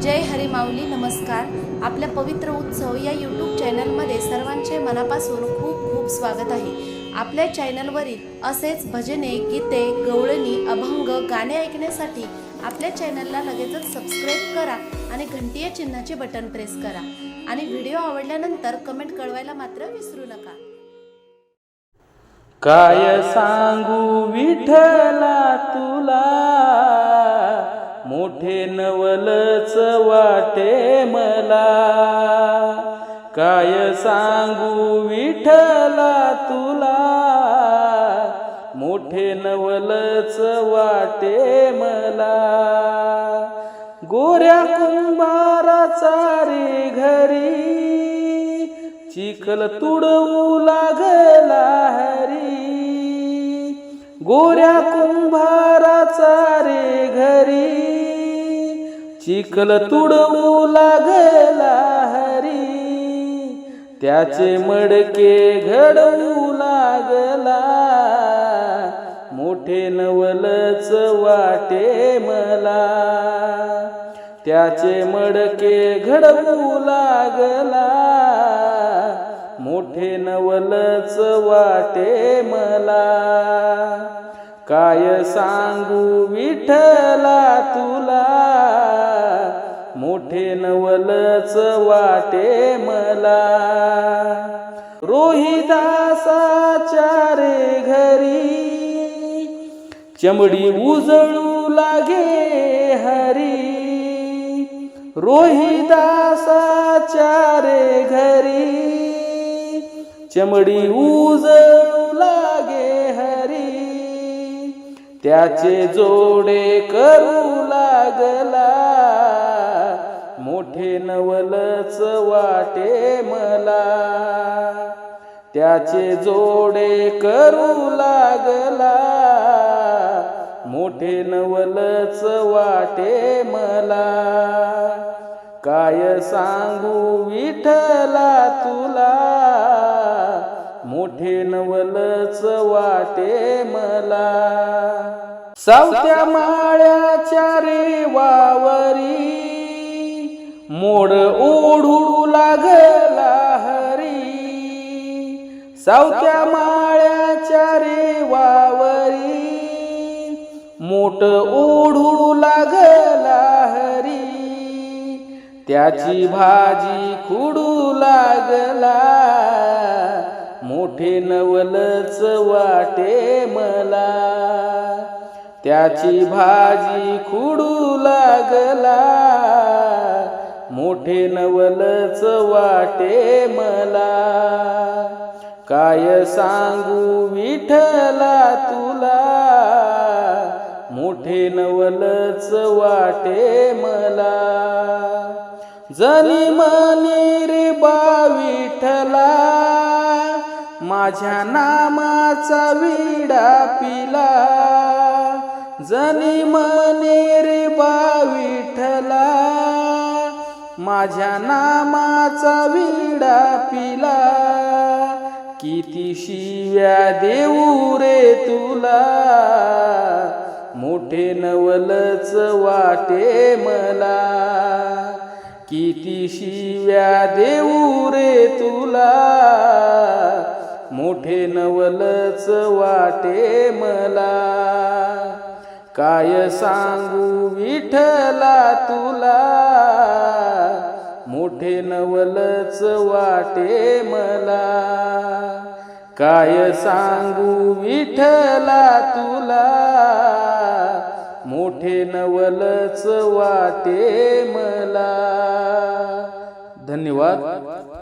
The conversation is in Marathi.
जय हरी माऊली. नमस्कार. आपल्या पवित्र उत्सव या यूट्यूब चॅनलमध्ये सर्वांचे मनापासून खूप खूप स्वागत आहे. आपल्या चॅनलवरील असेच भजने, गीते, गवळणी, अभंग गाणे ऐकण्यासाठी आपल्या चॅनलला लगेचच सबस्क्राईब करा आणि घंटीच्या चिन्हाचे बटन प्रेस करा आणि व्हिडिओ आवडल्यानंतर कमेंट कळवायला मात्र विसरू नका. काय सांगू विठ्ठला तुला, मोठे नवलच वाटे मला. काय सांगू विठ्ठला तुला, मोठे नवलच वाटे मला. गोऱ्या कुंभाराचा रे घरी, चिखल तुडवू लागला हरी. गोऱ्या कुंभाराचा रे घरी, चिखल तुडवू लागला हरी. त्याचे मडके घडवू लागला, मोठे नवलच वाटे मला. त्याचे मडके घडवू लागला, मोठे नवलच वाटे मला. काय सांगू विठ्ठला तुला, मोठे नवलच वाटे मला. रोहिदासाच्या रे घरी, चमडी उजळू लागे हरी. रोहिदासाच्या रे घरी, चमडी उजळू लागे हरी. त्याचे जोडे करू लागला, मोठे नवलच वाटे मला. त्याचे जोडे करू लागला, मोठे नवलच वाटे मला. काय सांगू विठ्ठला तुला, मोठे नवलच वाटे मला. सावत्या माळ्याच्या रे वावरी, मोड ओढू लागला हरी. सावत्या माळ्याच्या रे वावरी, मोठ ओढू लागला हरी. त्याची भाजी खुडू लागला, मोठे नवलच वाटे मला. त्याची भाजी खुडू लागला, मोठे नवलच वाटे मला. काय सांगू विठ्ठला तुला, मोठे नवलच वाटे मला. जनी म्हणे रे बा विठ्ठला, माझ्या नामाचा विडा पिला. जनी म्हणे रे बा विठ्ठला, माझ्या नामाचा विडा पिला. किती शिव्या देऊ रे तुला, मोठे नवलच वाटे मला. किती शिव्या देऊ रे तुला, मोठे नवलच वाटे मला. काय सांगू विठ्ठला तुला, मोठे नवलच वाटे मला. काय सांगू विठ्ठला तुला, मोठे नवलच वाटे मला. धन्यवाद.